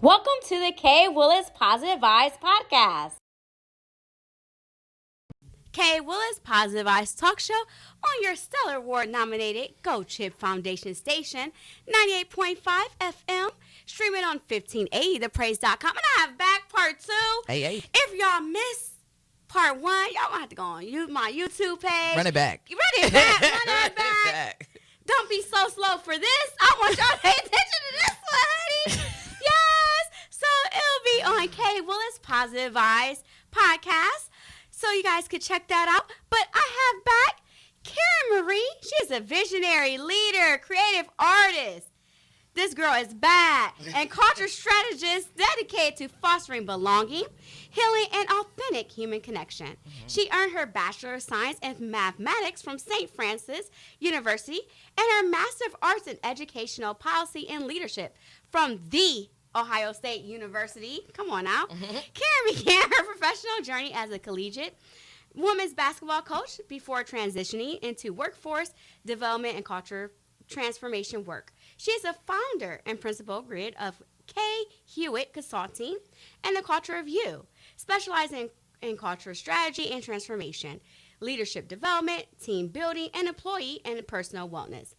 Welcome to the K. Willis Positive Vibes Podcast. K. Willis Positive Vibes Talk Show on your Stellar Award-nominated Go Chip Foundation station, 98.5 FM, streaming on 1580thepraise.com. And I have back part 2. Hey. If y'all missed part 1, y'all gonna have to go on my YouTube page. Run it back. Run it back. Don't be so slow for this. I want y'all to pay attention to this one, honey. Yes. So it'll be on K. Willis Positive Vibes Podcast. So you guys could check that out. But I have back Karen Marie. She's a visionary leader, creative artist. This girl is bad and culture strategist dedicated to fostering belonging, healing, and authentic human connection. Mm-hmm. She earned her Bachelor of Science in Mathematics from St. Francis University and her Master of Arts in Educational Policy and Leadership from the Ohio State University. Come on now. Mm-hmm. Karen began her professional journey as a collegiate women's basketball coach before transitioning into workforce development and culture transformation work. She is a founder and principal grid of K. Hewitt Consulting and the Culture of You, specializing in cultural strategy and transformation, leadership development, team building, and employee and personal wellness.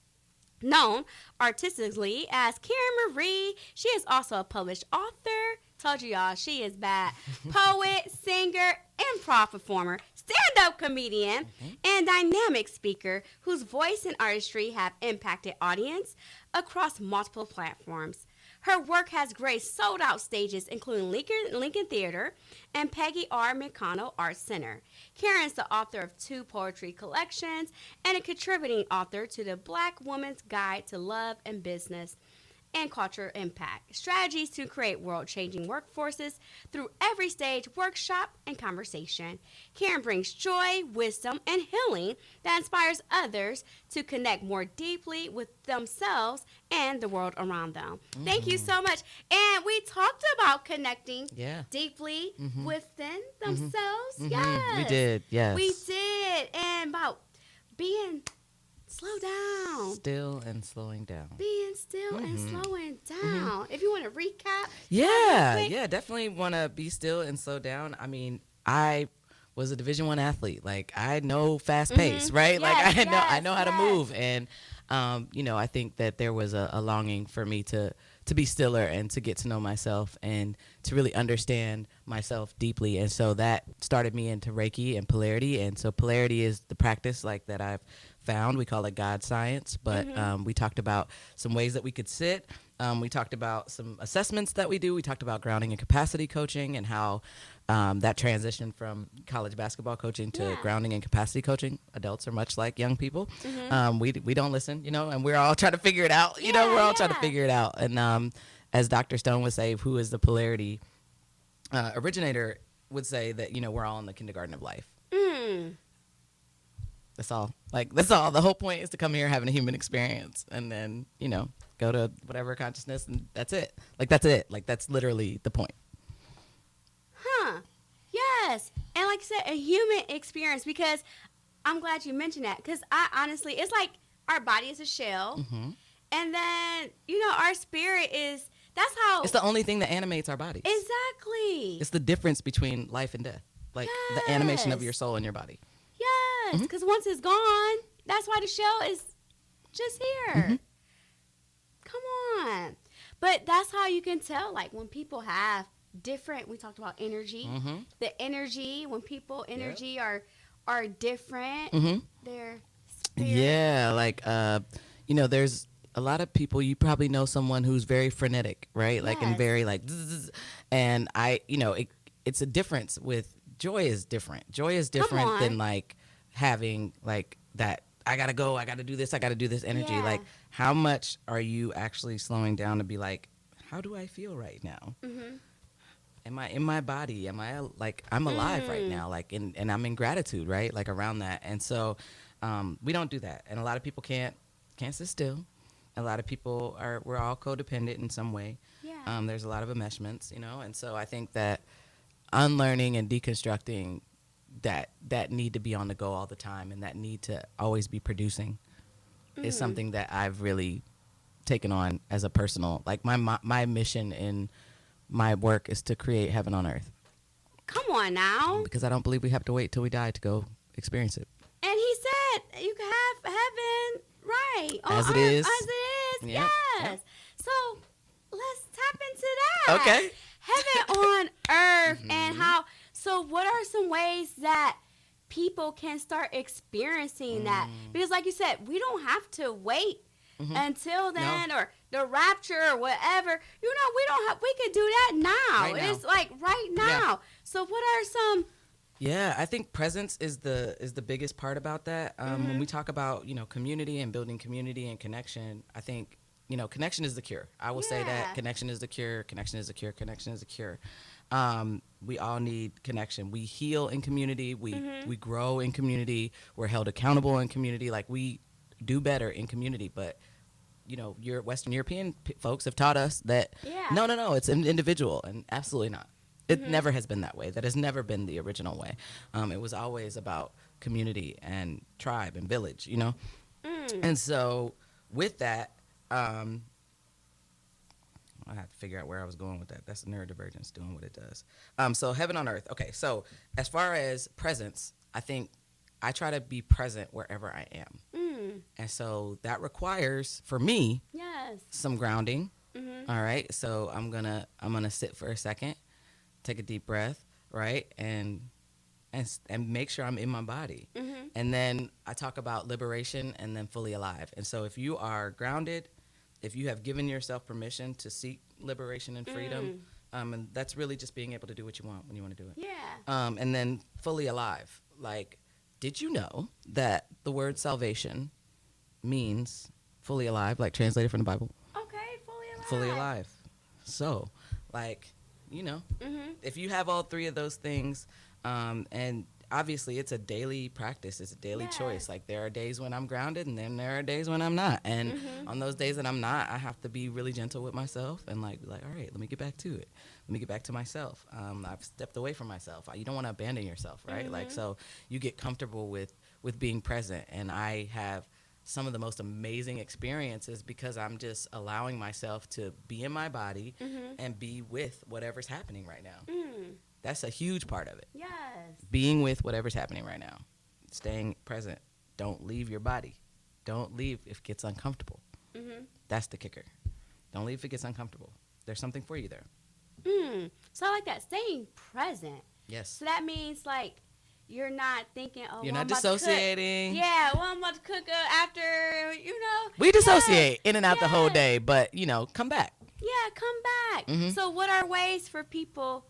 Known artistically as Karen Marie, she is also a published author. Told you y'all, she is bad. Poet, singer, improv performer, stand-up comedian, and dynamic speaker whose voice and artistry have impacted audience across multiple platforms. Her work has graced sold-out stages, including Lincoln Theater and Peggy R. McConnell Arts Center. Karen is the author of 2 poetry collections and a contributing author to the Black Woman's Guide to Love and Business and Culture Impact, strategies to create world-changing workforces through every stage workshop and conversation. Karen brings joy, wisdom, and healing that inspires others to connect more deeply with themselves and the world around them. Mm-hmm. Thank you so much. And we talked about connecting deeply within themselves. Mm-hmm. Yes. We did, yes. We did. And about being slow down. Still and slowing down. Being still and slowing down. If you want to recap. Yeah, definitely want to be still and slow down. I mean, I was a Division I athlete. Like, I know fast pace, right? Yes, like, I know how to move. And, I think that there was a longing for me to be stiller and to get to know myself and to really understand myself deeply. And so that started me into Reiki and polarity. And so polarity is the practice like that I've found. We call it God science, but we talked about some ways that we could sit. We talked about some assessments that we do. We talked about grounding and capacity coaching and how that transition from college basketball coaching to grounding and capacity coaching. Adults are much like young people. We don't listen, and we're all trying to figure it out. We're all trying to figure it out. And as Dr. Stone would say, who is the polarity originator, would say that, we're all in the kindergarten of life. That's all. That's all. The whole point is to come here having a human experience and then, go to whatever consciousness and that's it. That's it. That's literally the point. Yes. And like I said, a human experience, because I'm glad you mentioned that, because I honestly, it's like our body is a shell. And then, our spirit is, that's how. It's the only thing that animates our bodies. Exactly. It's the difference between life and death. The animation of your soul and your body. Yes, because once it's gone, that's why the shell is just here. Come on. But that's how you can tell, when people have different, we talked about energy. The energy, when people energy are different, their spirit. Yeah, there's a lot of people, you probably know someone who's very frenetic, right? And very zzz, and it's a difference with joy is different. Joy is different than having that I gotta go, I gotta do this energy. How much are you actually slowing down to be how do I feel right now? Am I in my body? Am I I'm alive right now? And I'm in gratitude, right? Around that. And so we don't do that. And a lot of people can't sit still. A lot of people we're all codependent in some way. There's a lot of enmeshments, and so I think that unlearning and deconstructing that need to be on the go all the time and that need to always be producing is something that I've really taken on as a personal, my mission in my work is to create heaven on earth. Come on now. Because I don't believe we have to wait till we die to go experience it. And he said you can have heaven right on As it earth, is. as it is. Yep. Yes. Yep. So let's tap into that. Okay. Heaven on earth and how. So what are some ways that people can start experiencing that? Because like you said, we don't have to wait until then or the rapture or whatever. You know, we could do that now. Right now. It's like right now. Yeah. So what are some? Yeah, I think presence is the biggest part about that. When we talk about, you know, community and building community and connection, I think, you know, connection is the cure. I will say that connection is the cure. Connection is the cure. Connection is the cure. We all need connection. We heal in community. We grow in community. We're held accountable in community. Like, we do better in community. But, you know, your Western European folks have taught us that no, it's an individual, and absolutely not. It never has been that way. That has never been the original way. It was always about community and tribe and village, you know? And so with that, I have to figure out where I was going with that. That's neurodivergence doing what it does. So heaven on earth. Okay, so as far as presence, I think I try to be present wherever I am. And so that requires, for me, some grounding. All right, so I'm gonna sit for a second, take a deep breath, right, and make sure I'm in my body. And then I talk about liberation and then fully alive. And so if you are grounded, if you have given yourself permission to seek liberation and freedom, and that's really just being able to do what you want when you want to do it. And then fully alive. Like, did you know that the word salvation means fully alive, like translated from the Bible? Okay, fully alive. Fully alive. So, like, you know, if you have all three of those things, and obviously it's a daily practice, it's a daily choice. Like, there are days when I'm grounded, and then there are days when I'm not. And on those days that I'm not, I have to be really gentle with myself and like, all right, let me get back to it. Let me get back to myself. I've stepped away from myself. You don't want to abandon yourself, right? Like, so you get comfortable with being present. And I have some of the most amazing experiences because I'm just allowing myself to be in my body and be with whatever's happening right now. That's a huge part of it. Yes. Being with whatever's happening right now. Staying present. Don't leave your body. Don't leave if it gets uncomfortable. That's the kicker. Don't leave if it gets uncomfortable. There's something for you there. So I like that. Staying present. Yes. So that means, like, you're not thinking, oh, You're well, not I'm about to dissociating. cook. Well, I'm about to cook after, you know. We dissociate in and out the whole day, but, you know, come back. Yeah, come back. So what are ways for people,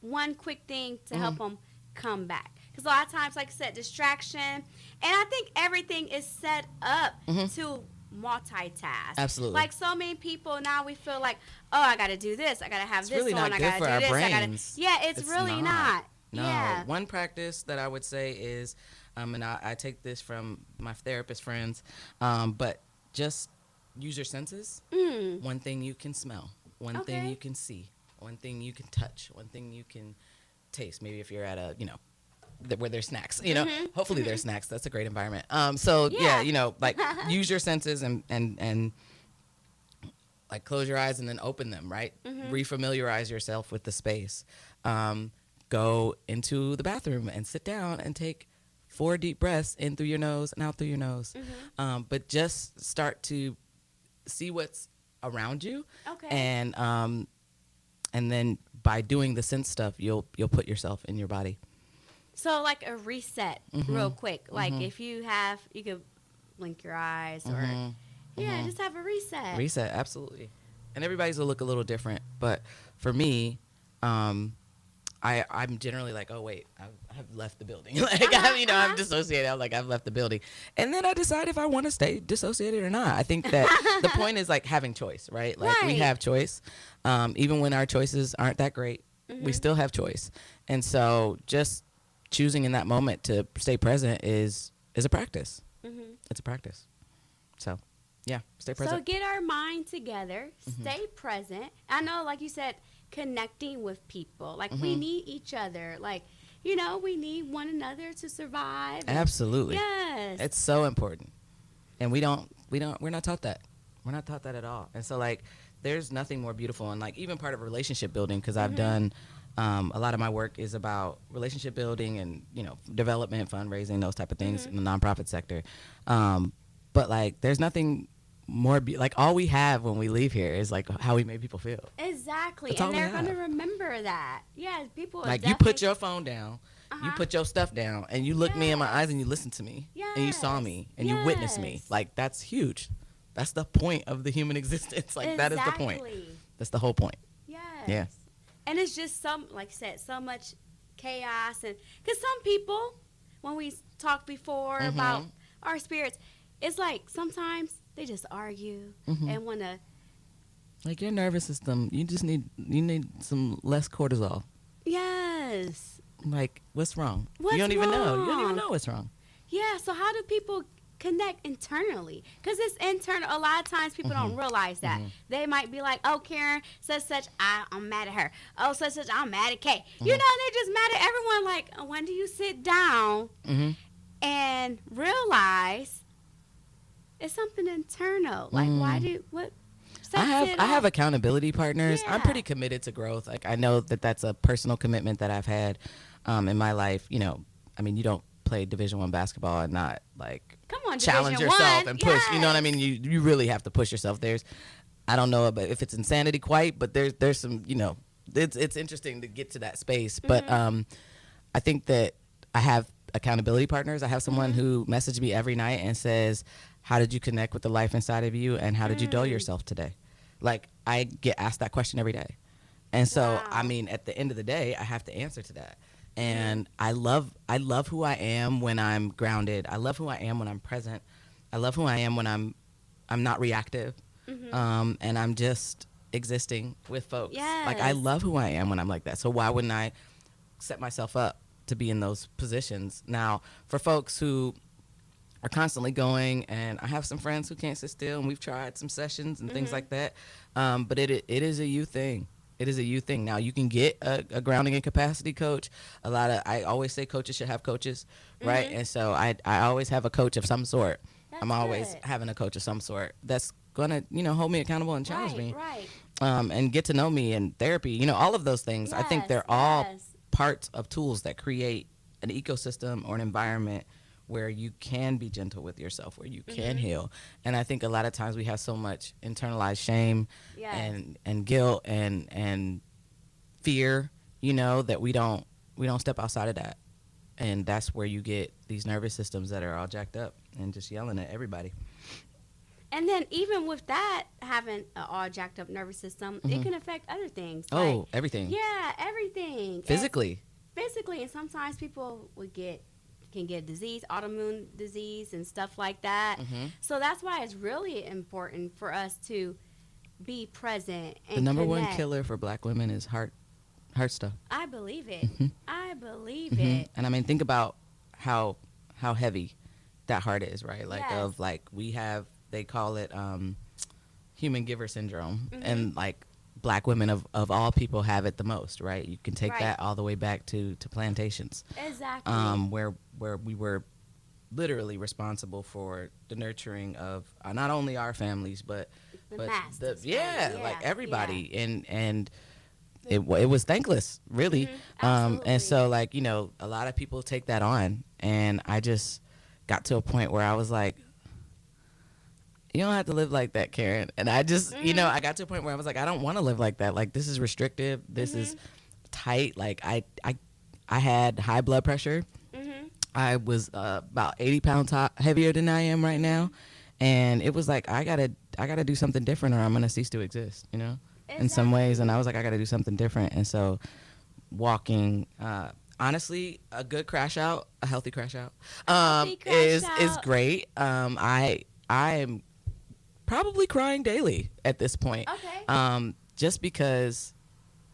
one quick thing to help them come back? Because a lot of times, like I said, distraction. And I think everything is set up to multitask. Absolutely. Like, so many people now, we feel like, oh, I got to do this. I got to have It's this really on. not I good got to for do our this. brains. It's really not. No. Yeah. One practice that I would say is, and I take this from my therapist friends, but just use your senses. One thing you can smell. One thing you can see. One thing you can touch. One thing you can taste. Maybe if you're at a, you know, where there's snacks, you know, hopefully there's snacks. That's a great environment. So yeah, you know, like, use your senses and like, close your eyes and then open them, right? Refamiliarize yourself with the space. Go into the bathroom and sit down and take 4 deep breaths in through your nose and out through your nose. But just start to see what's around you. And then by doing the sense stuff, you'll put yourself in your body. So, like, a reset real quick. Like, if you could blink your eyes or, just have a reset. Reset, absolutely. And everybody's will look a little different. But for me, I'm generally like, oh, wait, I've left the building. Like, I'm dissociated. I'm like, I've left the building. And then I decide if I want to stay dissociated or not. I think that the point is, like, having choice, right? Like, we have choice. Even when our choices aren't that great, we still have choice. And so just choosing in that moment to stay present is a practice. It's a practice. So, yeah, stay present. So get our mind together, stay present. I know, like you said, connecting with people. Like, we need each other. Like, you know, we need one another to survive. Absolutely. Yes. It's so important. And we're not taught that. We're not taught that at all. And so, like, there's nothing more beautiful, and like even part of relationship building, because I've done a lot of my work is about relationship building and, you know, development, fundraising, those type of things in the nonprofit sector. But like there's nothing more like all we have when we leave here is like how we made people feel. Exactly. That's all and we they're going to have. remember that. Yeah, people are Like you put your phone down, you put your stuff down, and you looked me in my eyes and you listened to me, and you saw me, and you witnessed me. Like that's huge. That's the point of the human existence. Like that is the point. That's the whole point. Yes. Yeah. And it's just like I said, so much chaos, and because some people, when we talked before about our spirits, it's like sometimes they just argue and want to. Like your nervous system, you need some less cortisol. Yes. Like what's wrong? What's you don't even know. You don't wrong? even know what's wrong. Yeah. So how do people connect internally? Because it's internal. A lot of times people don't realize that. They might be like, oh, Karen, such, I'm mad at her. Oh, such, I'm mad at Kay. You know, they're just mad at everyone. Like, when do you sit down and realize it's something internal? Like, what? I have accountability partners. Yeah. I'm pretty committed to growth. Like I know that that's a personal commitment that I've had in my life. You know, I mean, you don't play Division I basketball and not like Come on, challenge Division yourself I. and push. Yes. You know what I mean? You really have to push yourself. I don't know if it's insanity quite, but there's some, you know, it's interesting to get to that space. But I think that I have accountability partners. I have someone who messages me every night and says, how did you connect with the life inside of you, and how did you dull yourself today? Like I get asked that question every day. And so, I mean, at the end of the day, I have to answer to that. And I love who I am when I'm grounded. I love who I am when I'm present. I love who I am when I'm not reactive. And I'm just existing with folks. Yes. Like I love who I am when I'm like that. So why wouldn't I set myself up to be in those positions? Now, for folks who are constantly going, and I have some friends who can't sit still, and we've tried some sessions and things like that. But it is a you thing. It is a you thing. Now you can get a grounding and capacity coach. I always say coaches should have coaches, right? And so I always have a coach of some sort. I'm always having a coach of some sort that's gonna, you know, hold me accountable and challenge me, and get to know me, and therapy, you know, all of those things. I think they're all parts of tools that create an ecosystem or an environment where you can be gentle with yourself, where you can heal. And I think a lot of times we have so much internalized shame and guilt and fear, you know, that we don't step outside of that. And that's where you get these nervous systems that are all jacked up and just yelling at everybody. And then even with that, having an all jacked up nervous system, it can affect other things. Oh, like, everything. Yeah, everything. Physically. And sometimes people can get disease, autoimmune disease and stuff like that. So that's why it's really important for us to be present and the number connect. one killer for black women is heart stuff. I believe it. I believe it. And I mean, think about how heavy that heart is, right? Like Yes. of like they call it human giver syndrome, and like black women of all people have it the most, right? You can take that all the way back to plantations. Exactly. Where we were literally responsible for the nurturing of not only our families but masses, like everybody. And it was thankless, really. And so, like, you know, a lot of people take that on, and I just got to a point where I was like, you don't have to live like that, Karen. And I just, you know, I got to a point where I was like, I don't want to live like that. Like, this is restrictive. This is tight. Like, I had high blood pressure. I was about 80 pounds heavier than I am right now. And it was like, I gotta do something different, or I'm going to cease to exist, you know, in some ways. And I was like, I got to do something different. And so walking, honestly, a good crash out, a healthy crash out, is great. I am probably crying daily at this point. Okay. Just because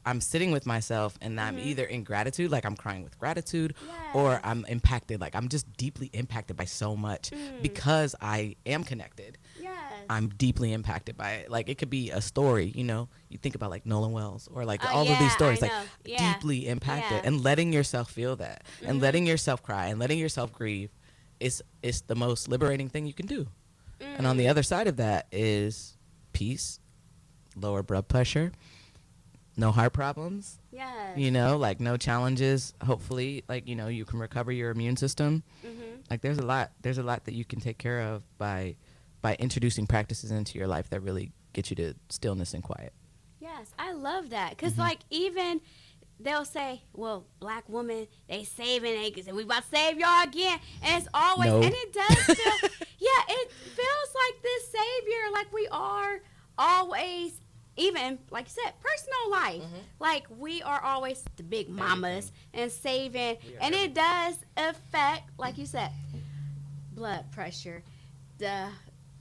I'm sitting with myself, and I'm either in gratitude, like I'm crying with gratitude, or I'm impacted, like I'm just deeply impacted by so much because I am connected. Yes. I'm deeply impacted by it. Like, it could be a story, you know, you think about like Nolan Wells or like all of these stories, like deeply impacted, and letting yourself feel that, and letting yourself cry and letting yourself grieve is the most liberating thing you can do. And on the other side of that is peace, lower blood pressure, no heart problems, Yes. you know, like no challenges. Hopefully, like, you know, you can recover your immune system. Like there's a lot that you can take care of by introducing practices into your life that really get you to stillness and quiet. Yes, I love that. Because, like, even they'll say, well, black women, they saving acres, and we about to save y'all again. And it's always, No. and it does feel, yeah, it feels like this savior, like we are always, even, like you said, personal life. Like, we are always the big mamas and saving. And it does affect, like you said, blood pressure, the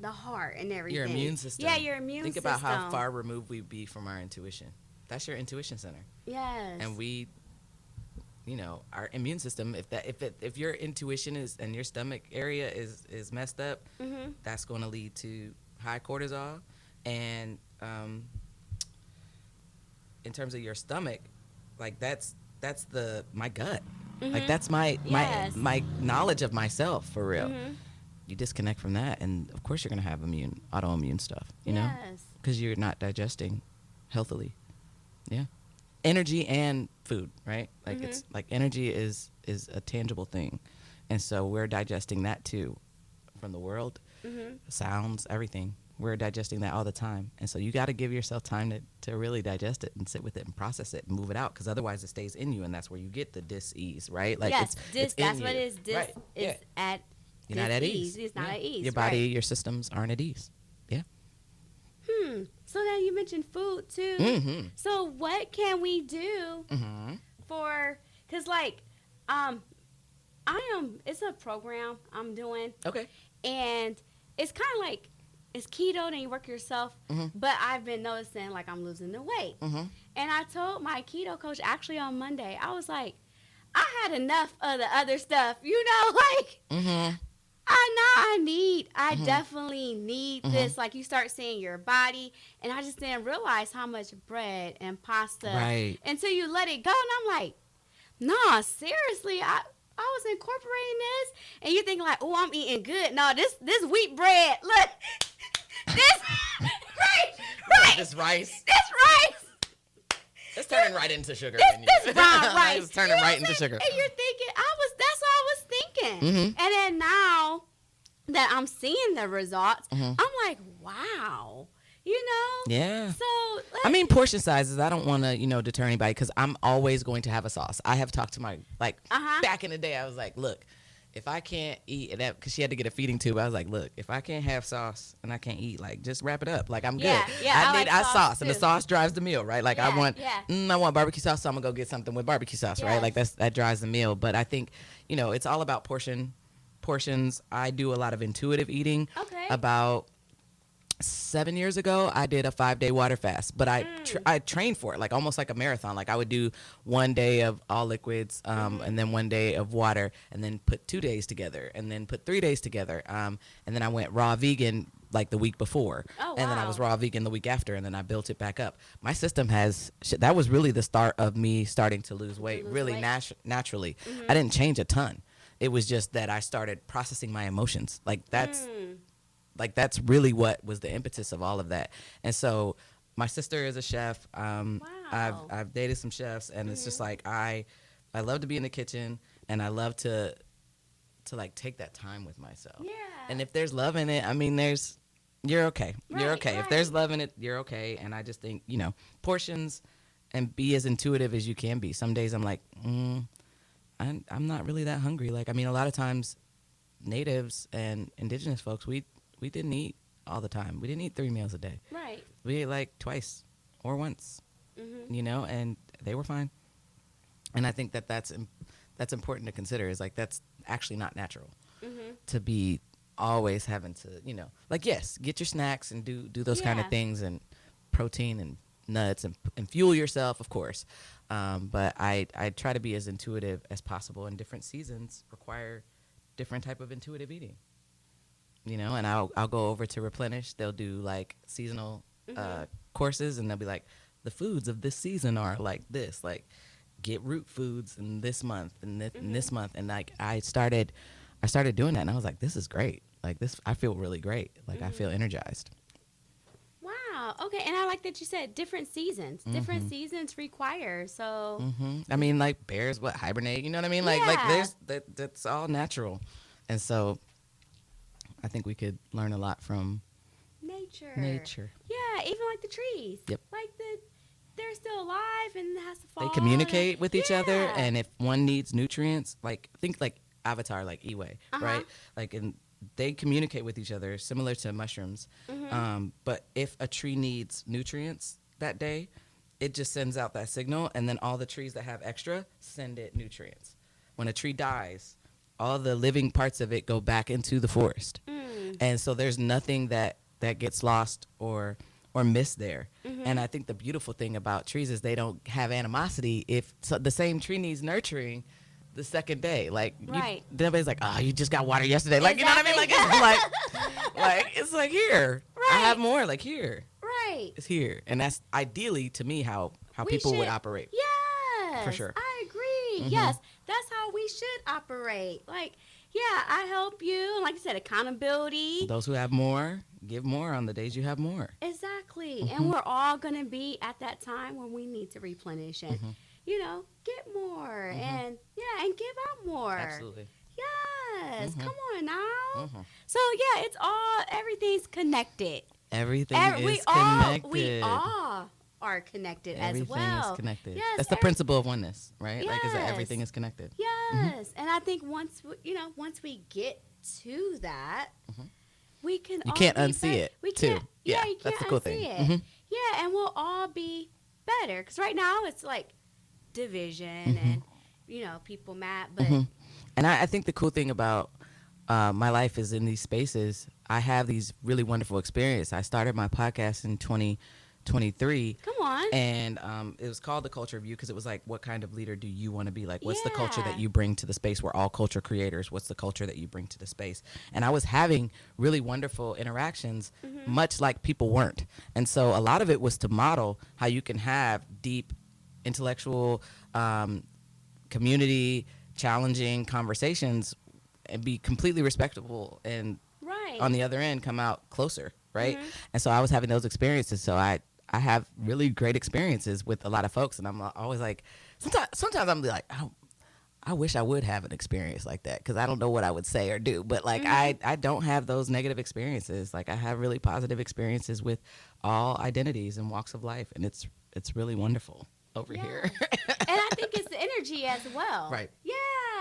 heart and everything. Your immune system. Yeah, your immune Think system. about how far removed we'd be from our intuition. That's your intuition center. Yes. And we, you know, our immune system, if your intuition is and your stomach area is messed up, that's going to lead to high cortisol. And in terms of your stomach, like that's my gut. Like that's my knowledge of myself for real. You disconnect from that, and of course you're gonna have autoimmune stuff. You know, because you're not digesting healthily. Yeah, energy and food, right? Like it's like energy is a tangible thing, and so we're digesting that too, from the world, sounds, everything. We're digesting that all the time, and so you got to give yourself time to really digest it and sit with it and process it and move it out, because otherwise it stays in you, and that's where you get the dis-ease, right? Like yes, it's that's in what you. it is. Dis is at. You're not at ease. It's not at ease. Your body, your systems aren't at ease. Yeah. So now you mentioned food too. So what can we do for? Cause like, it's a program I'm doing. Okay. And it's kind of like, it's keto and you work yourself. But I've been noticing like I'm losing the weight. And I told my keto coach actually on Monday, I was like, I had enough of the other stuff, you know, like. I definitely need this. Like, you start seeing your body, and I just didn't realize how much bread and pasta until you let it go. And I'm like, nah, seriously, I was incorporating this, and you think like, oh, I'm eating good. No, this wheat bread, look, this right, This rice. It's turning right into sugar. This brown rice. It's turning right into sugar. And you're thinking, that's what I was thinking. And then now that I'm seeing the results, I'm like, wow, you know? Yeah. So, I mean, portion sizes, I don't want to, deter anybody, because I'm always going to have a sauce. I have talked to my, back in the day, I was like, look, if I can't eat that, because she had to get a feeding tube, I was like, look, if I can't have sauce and I can't eat, like, just wrap it up. Like, I'm good. I need sauce, and the sauce drives the meal, right? Like, I want barbecue sauce, so I'm going to go get something with barbecue sauce, right? Like, that drives the meal. But I think, it's all about portions. I do a lot of intuitive eating. Okay. About 7 years ago, I did a 5-day water fast, but I trained for it, like almost like a marathon. Like I would do 1 day of all liquids, and then 1 day of water, and then put 2 days together, and then put 3 days together. And then I went raw vegan like the week before, and then I was raw vegan the week after, and then I built it back up. My system that was really the start of me starting to lose weight, naturally. I didn't change a ton. It was just that I started processing my emotions. Like that's really what was the impetus of all of that. And so my sister is a chef. I've dated some chefs, and it's just like I love to be in the kitchen, and I love to like take that time with myself. Yeah. And if there's love in it, I mean, you're okay. You're okay. If there's love in it, you're okay. And I just think, portions, and be as intuitive as you can be. Some days I'm like, I'm not really that hungry. Like, I mean, a lot of times natives and indigenous folks, we didn't eat all the time. We didn't eat 3 meals a day. Right. We ate like twice or once, and they were fine. And I think that's important to consider, is like, that's actually not natural to be always having to, like, yes, get your snacks and do those kind of things, and protein and nuts and fuel yourself, of course. But I try to be as intuitive as possible, and different seasons require different type of intuitive eating. And I'll go over to Replenish. They'll do like seasonal courses, and they'll be like, the foods of this season are like this, like get root foods in this month and this month. And like I started doing that, and I was like, this is great. Like this, I feel really great. Like I feel energized. Wow. Wow. Okay. And I like that you said different seasons. Different seasons require. So. I mean, like bears, hibernate? You know what I mean? Like there's that's all natural, and so I think we could learn a lot from Nature. Yeah. Even like the trees. Yep. Like they're still alive and it has to fall. They communicate with each other, and if one needs nutrients, think like Avatar, like Iwe, right? Like they communicate with each other, similar to mushrooms. But if a tree needs nutrients that day, it just sends out that signal, and then all the trees that have extra send it nutrients. When a tree dies, all the living parts of it go back into the forest, and so there's nothing that gets lost or missed there. And I think the beautiful thing about trees is they don't have animosity. If the same tree needs nurturing the second day, like everybody's like, oh, you just got water yesterday, like you know what I mean, like it's like here, I have more, like here, it's here. And that's ideally to me how people would operate. Yes, for sure. I agree. Yes, that's how we should operate. Like, yeah, I help you, and like I said, accountability. Those who have more give more on the days you have more. Exactly. And we're all going to be at that time when we need to replenish and, get more and give out more. Absolutely. Yes. Come on now. So, yeah, everything's connected. Everything is connected. We all are connected as well. Everything is connected. Yes. That's the principle of oneness, right? Yes. Like, is that everything is connected. Yes. And I think once we get to that, we can. You can't unsee it. We too. can't. Yeah, you can't that's the cool unsee thing. it. Yeah, and we'll all be better. Because right now it's like division and people mad. But and I think the cool thing about my life is in these spaces, I have these really wonderful experiences. I started my podcast in 2023. Come on. And it was called The Culture of You because it was like, what kind of leader do you want to be? Like, what's the culture that Yeah. you bring to the space? We're all culture creators. What's the culture that you bring to the space? And I was having really wonderful interactions, much like people weren't. And so a lot of it was to model how you can have deep intellectual, community, challenging conversations and be completely respectable and on the other end come out closer, right? And so I was having those experiences. So I have really great experiences with a lot of folks, and I'm always like, sometimes I'm like, I wish I would have an experience like that because I don't know what I would say or do. But like I don't have those negative experiences. Like I have really positive experiences with all identities and walks of life, and it's really wonderful over here. And I think it's the energy as well. Right. Yeah,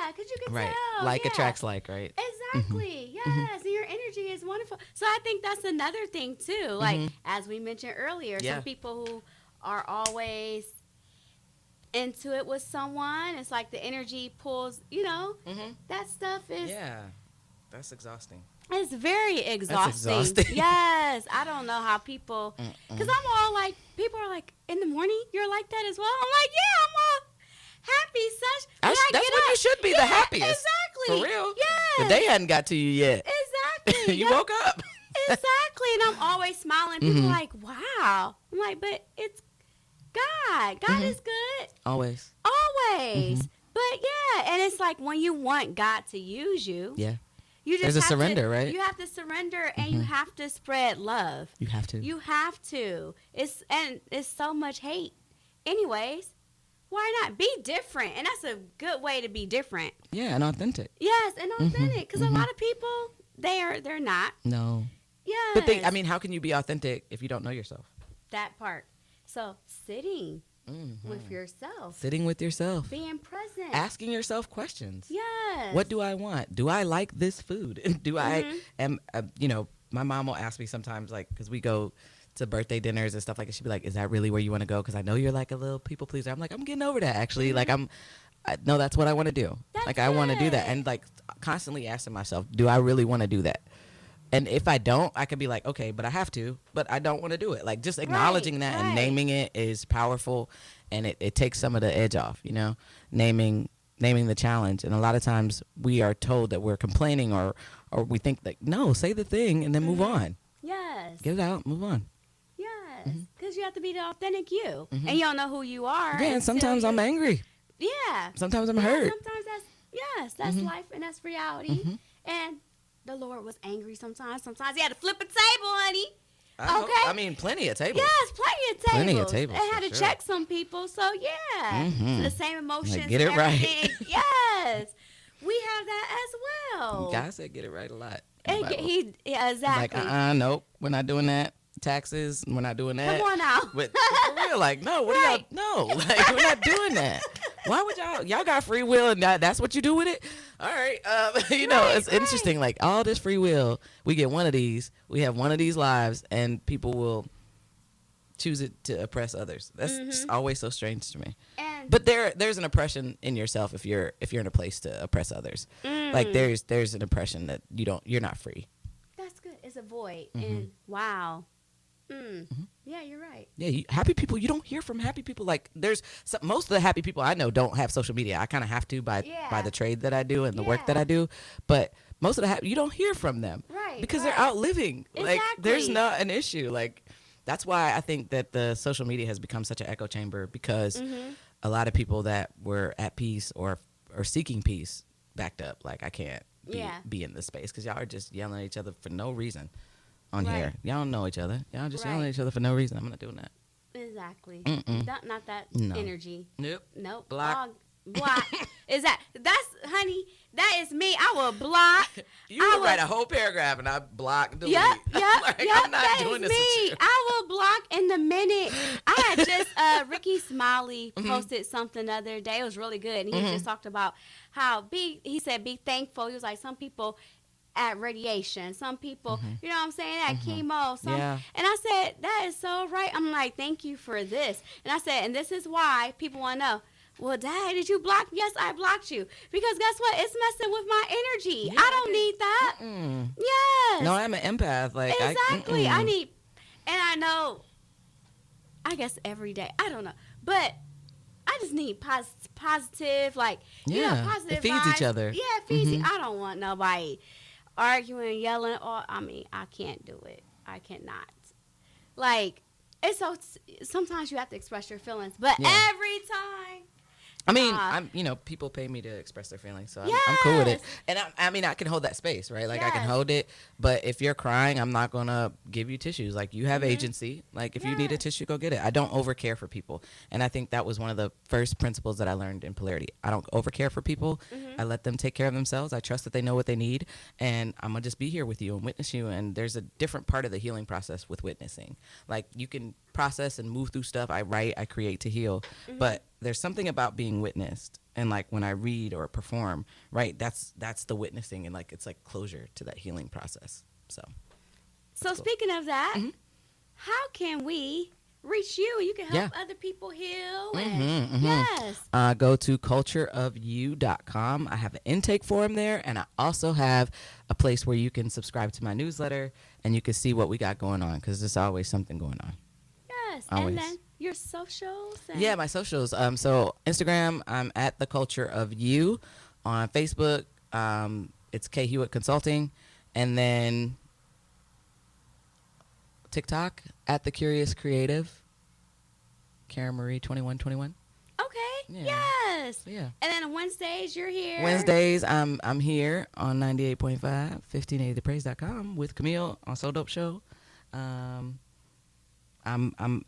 because you can tell. Like attracts like, right? Exactly. Yes, and your energy is wonderful. So I think that's another thing too. Like as we mentioned earlier, some people who are always into it with someone, it's like the energy pulls. That stuff is. Yeah, that's exhausting. It's very exhausting. That's exhausting. Yes, I don't know how people. Because I'm all like, people are like, in the morning, you're like that as well. I'm like, yeah, I'm all happy, such. That's when you should be the happiest. Exactly. For real. Yes. The day hadn't got to you yet. Exactly. You woke up. Exactly. And I'm always smiling. People are like, wow. I'm like, but it's God. God is good. Always. Always. But yeah, and it's like when you want God to use you. Yeah. You just There's a have surrender, to, right? You have to surrender, and you have to spread love. You have to. You have to. It's so much hate. Anyways, why not be different? And that's a good way to be different. Yeah, and authentic. Yes, and authentic. Because a lot of people, they're not. No. Yes. But how can you be authentic if you don't know yourself? That part. So sitting with yourself. Sitting with yourself. Being present. Asking yourself questions. Yes. What do I want? Do I like this food? Do I my mom will ask me sometimes, like, because we go to birthday dinners and stuff like that. She'd be like, is that really where you want to go? Because I know you're like a little people pleaser. I'm like, I'm getting over that, actually. Like, no, that's what I want to do. That's I want to do that. And, like, constantly asking myself, do I really want to do that? And if I don't, I could be like, okay, but I have to, but I don't want to do it. Like, just acknowledging that and naming it is powerful, and it takes some of the edge off, naming the challenge. And a lot of times we are told that we're complaining or we think like, no, say the thing and then move on. Yes. Get it out, move on. Yes. Because you have to be the authentic you. And you don't know who you are. Yeah, and sometimes I'm angry. Yeah. Sometimes I'm hurt. Sometimes that's life and that's reality. And the Lord was angry sometimes. Sometimes he had to flip a table, honey. I mean, plenty of tables. Yes, plenty of tables. Plenty of tables. They had to sure. check some people. So, yeah. Mhm. The same emotions. Like, get it right. Yes. We have that as well. Guy said get it right a lot. Yeah, exactly. Like, nope, we're not doing that. Taxes, we're not doing that. Come on now. But for real, like, no, what Right. do y'all, no, like, we're not doing that. Why would y'all got free will and that's what you do with it? All right. It's interesting. Like, all this free will, we get one of these, we have one of these lives, and people will choose it to oppress others. That's just always so strange to me. But there's an oppression in yourself if you're in a place to oppress others. Like, there's an oppression that you're not free. That's good. It's a void. And wow. Yeah, you're right. Yeah, happy people, you don't hear from happy people. Like, most of the happy people I know don't have social media. I kind of have to by the trade that I do and the work that I do. But most of you don't hear from them. Right. Because they're out living. Exactly. Like, there's not an issue. Like, that's why I think that the social media has become such an echo chamber, because a lot of people that were at peace or seeking peace backed up. Like, I can't be in this space because y'all are just yelling at each other for no reason. On here, y'all don't know each other. Y'all just yelling at each other for no reason. I'm not doing that. Exactly. Not that energy. Nope. Block. Block. That's honey. That is me. I will block. You would write a whole paragraph and I block, delete. Yep. Like, I'm not doing this me. with you. I will block in the minute. I had just Ricky Smiley posted something the other day. It was really good, and he just talked about how he said be thankful. He was like, some people at radiation, some people, you know what I'm saying, at chemo, and I said, that is so right. I'm like, thank you for this. And I said, and this is why people want to know, well, Dad, did you block? Yes, I blocked you. Because guess what? It's messing with my energy. Yeah, I don't need that. Yes. No, I'm an empath. Like, exactly. I need, and I know, I guess every day, I don't know, but I just need positive, like, positive it feeds vibes. each other. Yeah, it feeds. I don't want nobody arguing, yelling, I can't do it. I cannot. Like, it's so, sometimes you have to express your feelings, but every time. I mean, people pay me to express their feelings, so I'm cool with it. And I can hold that space, right? Like, I can hold it, but if you're crying, I'm not going to give you tissues. Like, you have agency. Like, if you need a tissue, go get it. I don't overcare for people. And I think that was one of the first principles that I learned in polarity. I don't overcare for people. I let them take care of themselves. I trust that they know what they need, and I'm going to just be here with you and witness you. And there's a different part of the healing process with witnessing. Like, you can process and move through stuff. I write, I create to heal, but there's something about being witnessed, and like when I read or perform, right, that's the witnessing, and like it's like closure to that healing process. So cool. Speaking of that, how can we reach you? You can help other people heal. Yes. Go to cultureofyou.com. I have an intake form there, and I also have a place where you can subscribe to my newsletter, and you can see what we got going on, because there's always something going on. Yes. Always. And then your socials? Yeah, my socials. So Instagram, I'm at the Culture of You. On Facebook, it's K Hewitt Consulting, and then TikTok at the Curious Creative, Karen Marie 2121. Okay. Yeah. Yes. Yeah. And then on Wednesdays, you're here. Wednesdays, I'm here on 98.5, 1580thepraise.com with Camille on So Dope Show. I'm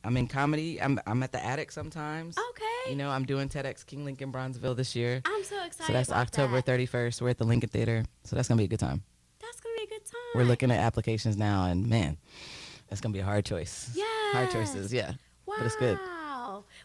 in comedy. I'm at the Attic sometimes. Okay. I'm doing TEDx King Lincoln Bronzeville this year. I'm so excited. So that's about October that. 31st. We're at the Lincoln Theater. So that's gonna be a good time. That's gonna be a good time. We're looking at applications now, and man, that's gonna be a hard choice. Yeah. Hard choices, yeah. Wow. But it's good.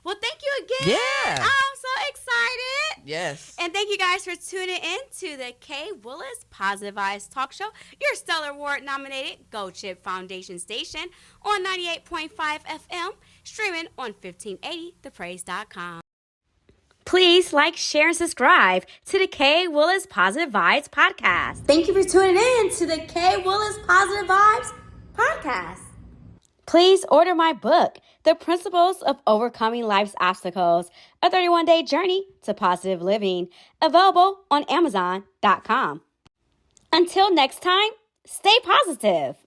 Well, thank you again. Yeah. I'm so excited. Yes. And thank you guys for tuning in to the K. Willis Positive Vibes Talk Show, your Stellar Award nominated Gold Chip Foundation station on 98.5 FM, streaming on 1580thepraise.com. Please like, share, and subscribe to the K. Willis Positive Vibes podcast. Thank you for tuning in to the K. Willis Positive Vibes podcast. Please order my book, The Principles of Overcoming Life's Obstacles, a 31-day journey to positive living, available on Amazon.com. Until next time, stay positive.